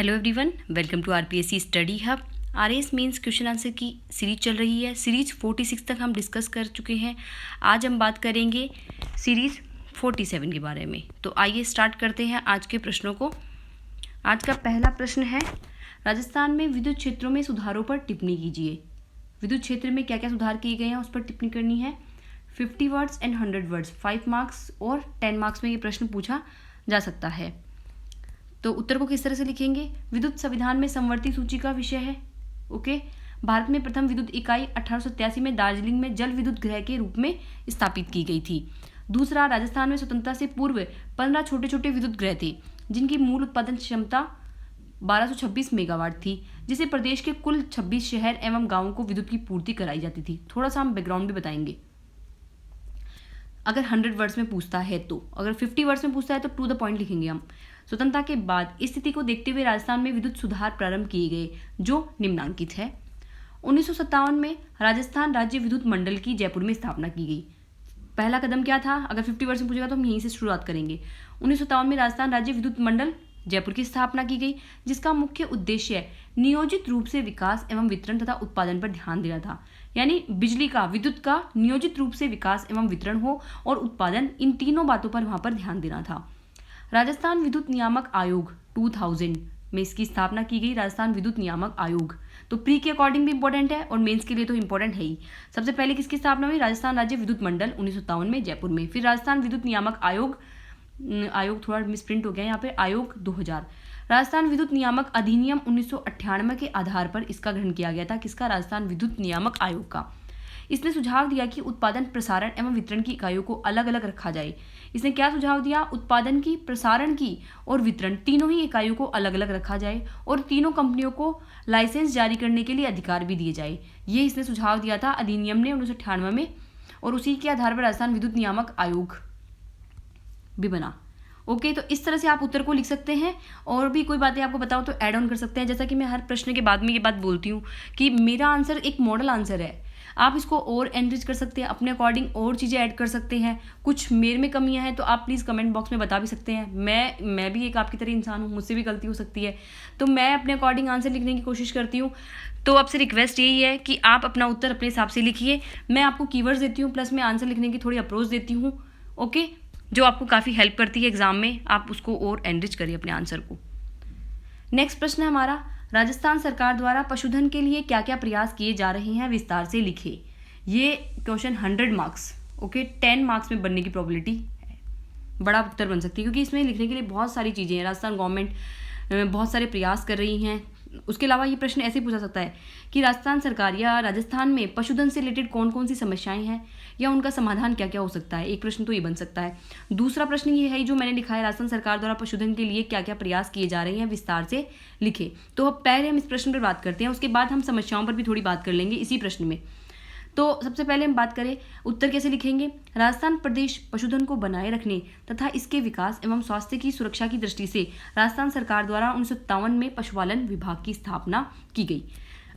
Hello everyone, welcome to RPSC study hub. RS mains question answer की series चल रही है। सीरीज 46 तक हम डिस्कस कर चुके हैं। आज हम बात करेंगे सीरीज 47 के बारे में। तो आइए स्टार्ट करते हैं आज के प्रश्नों को। आज का पहला प्रश्न है, राजस्थान में विद्युत क्षेत्रों में सुधारों पर टिप्पणी कीजिए। विद्युत क्षेत्र में क्या क्या सुधार किए गए हैं उस पर टिप्पणी करनी है। 50 वर्ड्स एंड 100 वर्ड्स, 5 मार्क्स और 10 मार्क्स में ये प्रश्न पूछा जा सकता है। तो उत्तर को किस तरह से लिखेंगे। विद्युत संविधान में समवर्ती सूची का विषय है। ओके। भारत में प्रथम विद्युत इकाई 1887 में दार्जिलिंग में जल विद्युत गृह के रूप में स्थापित की गई थी। दूसरा, राजस्थान में स्वतंत्रता से पूर्व 15 छोटे छोटे विद्युत गृह थे जिनकी मूल उत्पादन क्षमता 1226 मेगावाट थी, जिसे प्रदेश के कुल 26 शहर एवं गांवों को विद्युत की पूर्ति कराई जाती थी। थोड़ा सा हम बैकग्राउंड भी बताएंगे अगर 100 वर्ड्स में पूछता है तो। अगर 50 वर्ड्स में पूछता है तो टू द पॉइंट लिखेंगे हम। स्वतंत्रता के बाद स्थिति को देखते हुए राजस्थान में विद्युत सुधार प्रारंभ किए गए जो निम्नांकित है। 1957 में राजस्थान राज्य विद्युत मंडल की जयपुर में स्थापना की गई। पहला कदम क्या था, अगर 50 वर्ष में पूछेगा तो हम यहीं से शुरुआत करेंगे। 1957 में राजस्थान राज्य विद्युत मंडल जयपुर की स्थापना की गई, जिसका मुख्य उद्देश्य नियोजित रूप से विकास एवं वितरण तथा उत्पादन पर ध्यान देना था। यानी बिजली का, विद्युत का नियोजित रूप से विकास एवं वितरण हो और उत्पादन, इन तीनों बातों पर वहां पर ध्यान देना था। राजस्थान विद्युत नियामक आयोग 2000 में इसकी स्थापना की गई। राजस्थान विद्युत नियामक आयोग तो प्री के अकॉर्डिंग भी इंपॉर्टेंट है और मेंस के लिए तो इंपॉर्टेंट है ही। सबसे पहले किसकी स्थापना हुई, राजस्थान राज्य विद्युत मंडल 1957 में जयपुर में। फिर राजस्थान विद्युत नियामक आयोग थोड़ा मिसप्रिंट हो गया यहाँ पे, आयोग 2000। राजस्थान विद्युत नियामक अधिनियम 1998 के आधार पर इसका गठन किया गया था। किसका, राजस्थान विद्युत नियामक आयोग का। इसने सुझाव दिया कि उत्पादन, प्रसारण एवं वितरण की इकाइयों को अलग अलग रखा जाए। इसने क्या सुझाव दिया, उत्पादन की, प्रसारण की और वितरण तीनों ही इकाइयों को अलग अलग रखा जाए और तीनों कंपनियों को लाइसेंस जारी करने के लिए अधिकार भी दिए जाए। ये इसने सुझाव दिया था अधिनियम ने 1998 में, और उसी के आधार पर राजस्थान विद्युत नियामक आयोग भी बना। ओके, तो इस तरह से आप उत्तर को लिख सकते हैं। और भी कोई बातें आपको बताओ तो ऐड ऑन कर सकते हैं। जैसा कि मैं हर प्रश्न के बाद में ये बात बोलती हूँ कि मेरा आंसर एक मॉडल आंसर है। आप इसको और एनरिच कर सकते हैं, अपने अकॉर्डिंग और चीज़ें ऐड कर सकते हैं। कुछ मेरे में कमियां हैं तो आप प्लीज़ कमेंट बॉक्स में बता भी सकते हैं। मैं भी एक आपकी तरह इंसान हूँ, मुझसे भी गलती हो सकती है, तो मैं अपने अकॉर्डिंग आंसर लिखने की कोशिश करती हूँ। तो आपसे रिक्वेस्ट यही है कि आप अपना उत्तर अपने हिसाब से लिखिए। मैं आपको कीवर्ड्स देती हूँ, प्लस मैं आंसर लिखने की थोड़ी अप्रोच देती हूँ। ओके, जो आपको काफ़ी हेल्प करती है एग्जाम में। आप उसको और एनरिच करिए अपने आंसर को। नेक्स्ट प्रश्न है हमारा, राजस्थान सरकार द्वारा पशुधन के लिए क्या क्या प्रयास किए जा रहे हैं, विस्तार से लिखे। ये क्वेश्चन 100 मार्क्स, ओके, 10 मार्क्स में बनने की प्रोबेबिलिटी है, बड़ा उत्तर बन सकती है क्योंकि इसमें लिखने के लिए बहुत सारी चीज़ें हैं। राजस्थान गवर्नमेंट बहुत सारे प्रयास कर रही हैं। उसके अलावा ये प्रश्न ऐसे पूछा सकता है कि राजस्थान सरकार या राजस्थान में पशुधन से रिलेटेड कौन कौन सी समस्याएं हैं या उनका समाधान क्या क्या हो सकता है। एक प्रश्न तो ये बन सकता है। दूसरा प्रश्न ये है जो मैंने लिखा है, राजस्थान सरकार द्वारा पशुधन के लिए क्या क्या प्रयास किए जा रहे हैं, विस्तार से लिखे। तो पहले हम इस प्रश्न पर बात करते हैं, उसके बाद हम समस्याओं पर भी थोड़ी बात कर लेंगे इसी प्रश्न में। तो सबसे पहले हम बात करें उत्तर कैसे लिखेंगे। राजस्थान प्रदेश पशुधन को बनाए रखने तथा इसके विकास एवं स्वास्थ्य की सुरक्षा की दृष्टि से राजस्थान सरकार द्वारा 1957 में पशुपालन विभाग की स्थापना की गई।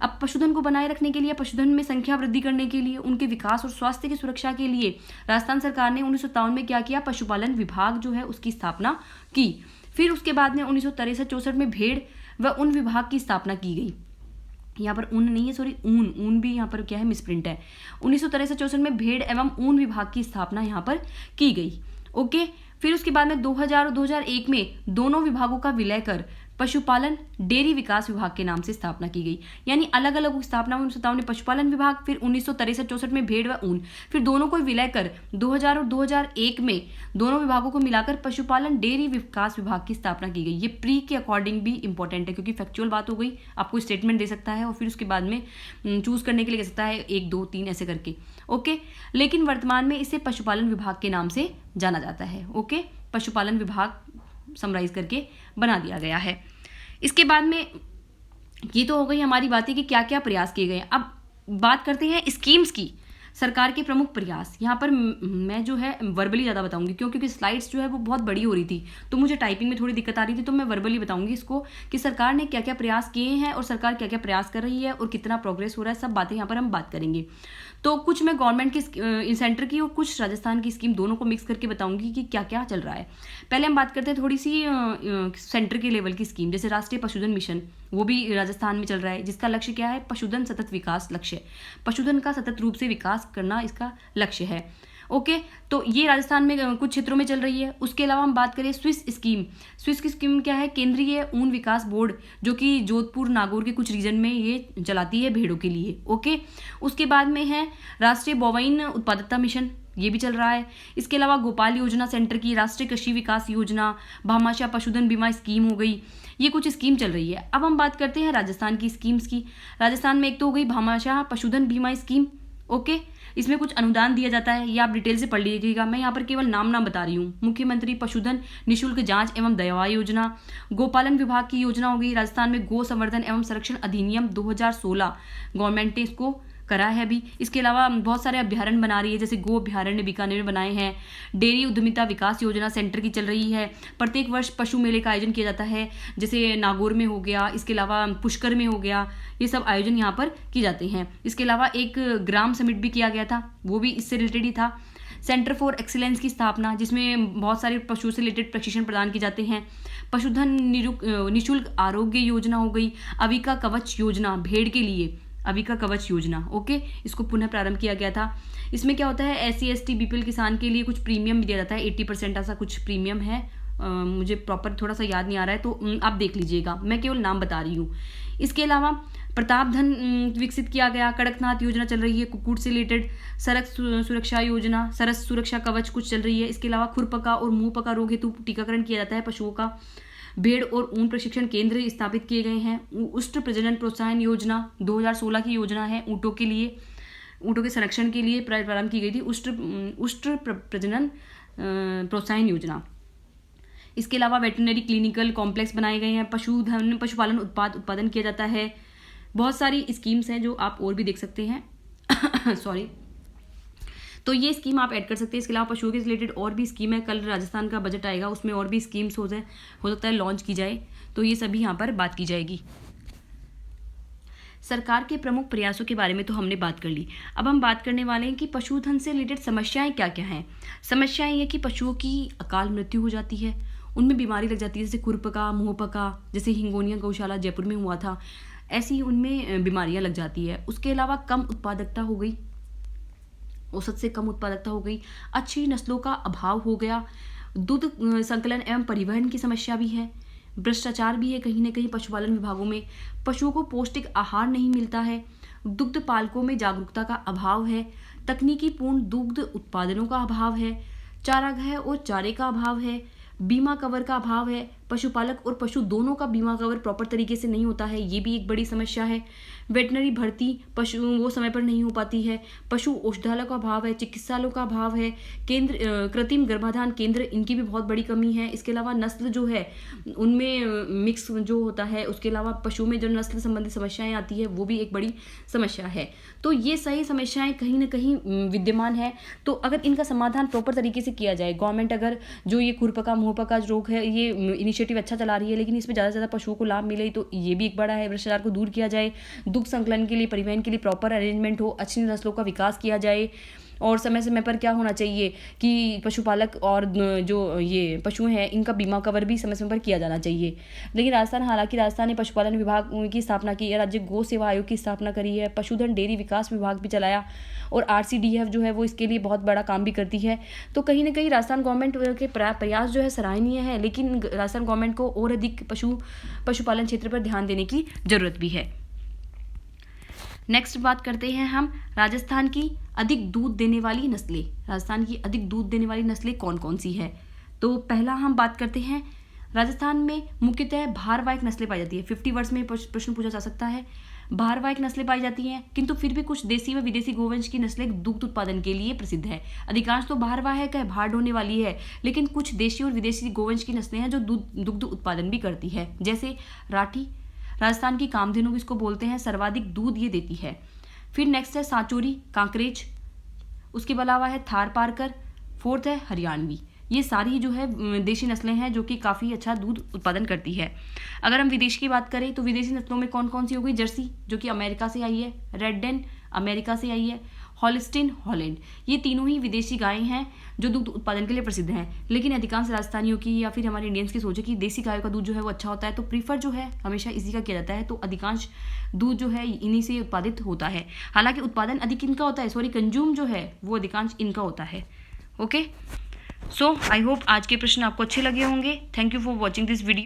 अब पशुधन को बनाए रखने के लिए, पशुधन में संख्या वृद्धि करने के लिए, उनके विकास और स्वास्थ्य की सुरक्षा के लिए राजस्थान सरकार ने 1957 में क्या किया, पशुपालन विभाग जो है उसकी स्थापना की। फिर उसके बाद में 1963-64 में भेड़ व ऊन विभाग की स्थापना की गई। यहाँ पर ऊन नहीं है, सॉरी, ऊन भी यहाँ पर क्या है, मिसप्रिंट है। 1963-64 में भेड़ एवं ऊन विभाग की स्थापना यहाँ पर की गई। ओके, फिर उसके बाद में 2000 और 2001 में दोनों विभागों का विलय कर पशुपालन डेयरी विकास विभाग के नाम से स्थापना की गई। यानी अलग अलग स्थापना 1957 में पशुपालन विभाग, फिर 1963-64 में भेड़ व ऊन, फिर दोनों को विलय कर 2000 और 2001 में दोनों विभागों को मिलाकर पशुपालन डेयरी विकास विभाग की स्थापना की गई। ये प्री के अकॉर्डिंग भी इंपॉर्टेंट है क्योंकि फैक्चुअल बात हो गई, आपको स्टेटमेंट दे सकता है और फिर उसके बाद में चूज करने के लिए कह सकता है 1 2 3 ऐसे करके। ओके, लेकिन वर्तमान में इसे पशुपालन विभाग के नाम से जाना जाता है। ओके, पशुपालन विभाग समराइज करके बना दिया गया है। इसके बाद में ये तो हो गई हमारी बातें कि क्या क्या प्रयास किए गए। अब बात करते हैं स्कीम्स की। सरकार के प्रमुख प्रयास, यहाँ पर मैं जो है वर्बली ज़्यादा बताऊंगी क्योंकि स्लाइड्स जो है वो बहुत बड़ी हो रही थी, तो मुझे टाइपिंग में थोड़ी दिक्कत आ रही थी, तो मैं वर्बली बताऊंगी इसको कि सरकार ने क्या क्या प्रयास किए हैं और सरकार क्या क्या प्रयास कर रही है और कितना प्रोग्रेस हो रहा है, सब बातें यहाँ पर हम बात करेंगे। तो कुछ मैं गवर्नमेंट की सेंटर की और कुछ राजस्थान की स्कीम दोनों को मिक्स करके बताऊंगी कि क्या क्या चल रहा है। पहले हम बात करते हैं थोड़ी सी सेंटर के लेवल की स्कीम, जैसे राष्ट्रीय पशुधन मिशन, वो भी राजस्थान में चल रहा है, जिसका लक्ष्य क्या है, पशुधन सतत विकास लक्ष्य, पशुधन का सतत रूप से विकास करना इसका लक्ष्य है। ओके, तो ये राजस्थान में कुछ क्षेत्रों में चल रही है। उसके अलावा हम बात करें स्विस स्कीम, स्विस की स्कीम क्या है, केंद्रीय ऊन विकास बोर्ड, जो कि जोधपुर नागौर के कुछ रीजन में ये चलाती है भेड़ों के लिए। ओके, उसके बाद में है राष्ट्रीय बोवाइन उत्पादकता मिशन, ये भी चल रहा है। इसके अलावा गोपाल योजना सेंटर की, राष्ट्रीय कृषि विकास योजना, भामाशाह पशुधन बीमा स्कीम हो गई, ये कुछ स्कीम चल रही है। अब हम बात करते हैं राजस्थान की स्कीम्स की। राजस्थान में एक तो हो गई भामाशाह पशुधन बीमा स्कीम। ओके, इसमें कुछ अनुदान दिया जाता है, ये आप डिटेल से पढ़ लीजिएगा, मैं यहाँ पर केवल नाम बता रही हूँ। मुख्यमंत्री पशुधन निःशुल्क जांच एवं दवा योजना, गोपालन विभाग की योजना हो गई। राजस्थान में गो संवर्धन एवं संरक्षण अधिनियम 2016 गवर्नमेंट ने इसको करा है अभी। इसके अलावा बहुत सारे अभ्यारण्य बना रही है, जैसे गो अभ्यारण्य बीकानेर में बनाए हैं। डेयरी उद्यमिता विकास योजना सेंटर की चल रही है। प्रत्येक वर्ष पशु मेले का आयोजन किया जाता है, जैसे नागौर में हो गया, इसके अलावा पुष्कर में हो गया, ये सब आयोजन यहाँ पर किए जाते हैं। इसके अलावा एक ग्राम समिट भी किया गया था, वो भी इससे रिलेटेड ही था। सेंटर फॉर एक्सीलेंस की स्थापना, जिसमें बहुत सारे पशु से रिलेटेड प्रशिक्षण प्रदान किए जाते हैं। पशुधन निःशुल्क आरोग्य योजना हो गई। अविका कवच योजना, भेड़ के लिए अविका कवच योजना, ओके, इसको पुनः प्रारंभ किया गया था। इसमें क्या होता है, SC ST BPL किसान के लिए कुछ प्रीमियम भी दिया जाता है, 80% ऐसा कुछ प्रीमियम है, मुझे प्रॉपर थोड़ा सा याद नहीं आ रहा है, तो आप देख लीजिएगा, मैं केवल नाम बता रही हूँ। इसके अलावा प्रतापधन विकसित किया गया। कड़कनाथ योजना चल रही है कुक्कुट से रिलेटेड। सरस सुरक्षा योजना, सरस सुरक्षा कवच कुछ चल रही है। इसके अलावा खुरपका और मुंह पका रोग हेतु टीकाकरण किया जाता है पशुओं का। भेड़ और ऊन प्रशिक्षण केंद्र स्थापित किए गए हैं। उष्ट प्रजनन प्रोत्साहन योजना 2016 की योजना है, ऊँटों के लिए, ऊँटों के संरक्षण के लिए प्रारंभ की गई थी उष्ट प्रजनन प्रोत्साहन योजना। इसके अलावा वेटरनरी क्लिनिकल कॉम्प्लेक्स बनाए गए हैं। पशुपालन उत्पादन किया जाता है। बहुत सारी स्कीम्स हैं जो आप और भी देख सकते हैं सॉरी, तो ये स्कीम आप ऐड कर सकते हैं। इसके अलावा पशुओं के रिलेटेड और भी स्कीम है, कल राजस्थान का बजट आएगा, उसमें और भी स्कीम्स हो सकता है लॉन्च की जाए, तो ये सभी यहाँ पर बात की जाएगी। सरकार के प्रमुख प्रयासों के बारे में तो हमने बात कर ली। अब हम बात करने वाले हैं कि पशुधन से रिलेटेड समस्याएं क्या क्या हैं। समस्याएं ये कि पशुओं की अकाल मृत्यु हो जाती है, उनमें बीमारी लग जाती है, जैसे खुरपका, मुंहपका, जैसे हिंगोनिया गौशाला जयपुर में हुआ था, ऐसी उनमें बीमारियां लग जाती है। उसके अलावा कम उत्पादकता हो गई, औसत से कम उत्पादकता हो गई, अच्छी नस्लों का अभाव हो गया, दूध संकलन एवं परिवहन की समस्या भी है, भ्रष्टाचार भी है कहीं ना कहीं पशुपालन विभागों में, पशुओं को पौष्टिक आहार नहीं मिलता है, दुग्ध पालकों में जागरूकता का अभाव है, तकनीकी पूर्ण दुग्ध उत्पादनों का अभाव है, चारागाह और चारे का अभाव है, बीमा कवर का अभाव है, पशुपालक और पशु दोनों का बीमा कवर प्रॉपर तरीके से नहीं होता है, ये भी एक बड़ी समस्या है। वेटनरी भर्ती पशु वो समय पर नहीं हो पाती है, पशु औषधालयों का अभाव है, चिकित्सालयों का अभाव है, केंद्र कृत्रिम गर्भाधान केंद्र, इनकी भी बहुत बड़ी कमी है। इसके अलावा नस्ल जो है उनमें मिक्स जो होता है, उसके अलावा पशु में जो नस्ल संबंधी समस्याएं आती है वो भी एक बड़ी समस्या है। तो ये सही समस्याएं कहीं ना कहीं विद्यमान है। तो अगर इनका समाधान प्रॉपर तरीके से किया जाए, गवर्नमेंट अगर जो ये खुरपका मुंहपका रोग है ये इनिशिएटिव अच्छा चला रही है, लेकिन इसमें ज़्यादा से ज़्यादा पशुओं को लाभ मिले, तो ये भी एक बड़ा है। भ्रष्टाचार को दूर किया जाए, दुग्ध संकलन के लिए, परिवहन के लिए प्रॉपर अरेंजमेंट हो, अच्छी नस्लों का विकास किया जाए, और समय समय पर क्या होना चाहिए कि पशुपालक और जो ये पशु हैं इनका बीमा कवर भी समय समय पर किया जाना चाहिए। लेकिन हालांकि राजस्थान ने पशुपालन विभाग की स्थापना की है, राज्य गौ सेवा आयोग की स्थापना करी है, पशुधन डेयरी विकास विभाग भी चलाया, और RCDF जो है वो इसके लिए बहुत बड़ा काम भी करती है। तो कहीं ना कहीं राजस्थान गवर्नमेंट के प्रयास जो है सराहनीय है, लेकिन राजस्थान गवर्नमेंट को और अधिक पशुपालन क्षेत्र पर ध्यान देने की जरूरत भी है। नेक्स्ट बात करते हैं हम राजस्थान की अधिक दूध देने वाली नस्लें। राजस्थान की अधिक दूध देने वाली नस्लें कौन कौन सी है? तो पहला हम बात करते हैं, राजस्थान में मुख्यतः भारवाहक नस्लें पाई जाती है। 50 वर्ष में प्रश्न पूछा जा सकता है। भारवाहक नस्लें पाई जाती हैं, किंतु फिर भी कुछ देसी व विदेशी गोवंश की नस्लें दुग्ध उत्पादन के लिए प्रसिद्ध है। अधिकांश तो भारवाहक है, भार ढोने वाली है, लेकिन कुछ देशी और विदेशी गोवंश की नस्लें हैं जो दुग्ध उत्पादन भी करती है, जैसे राठी, राजस्थान की कामधेनु इसको बोलते हैं, सर्वाधिक दूध ये देती है। फिर नेक्स्ट है सांचोरी, कांकरेज, उसके अलावा है थार पारकर, फोर्थ है हरियाणवी। ये सारी जो है देशी नस्लें हैं जो कि काफ़ी अच्छा दूध उत्पादन करती है। अगर हम विदेश की बात करें तो विदेशी नस्लों में कौन कौन सी हो गई, जर्सी जो कि अमेरिका से आई है, रेड डेन अमेरिका से आई है, हॉलिस्टीन हॉलैंड, ये तीनों ही विदेशी गायें हैं जो दूध उत्पादन के लिए प्रसिद्ध हैं। लेकिन अधिकांश राजस्थानियों की या फिर हमारे इंडियंस की सोच है कि देसी गायों का दूध जो है वो अच्छा होता है, तो प्रीफर जो है हमेशा इसी का किया जाता है। तो अधिकांश दूध जो है इन्हीं से उत्पादित होता है। हालांकि उत्पादन अधिक इनका होता है, सॉरी कंज्यूम जो है वो अधिकांश इनका होता है। ओके, सो आई होप आज के प्रश्न आपको अच्छे लगे होंगे। Thank you for watching this video.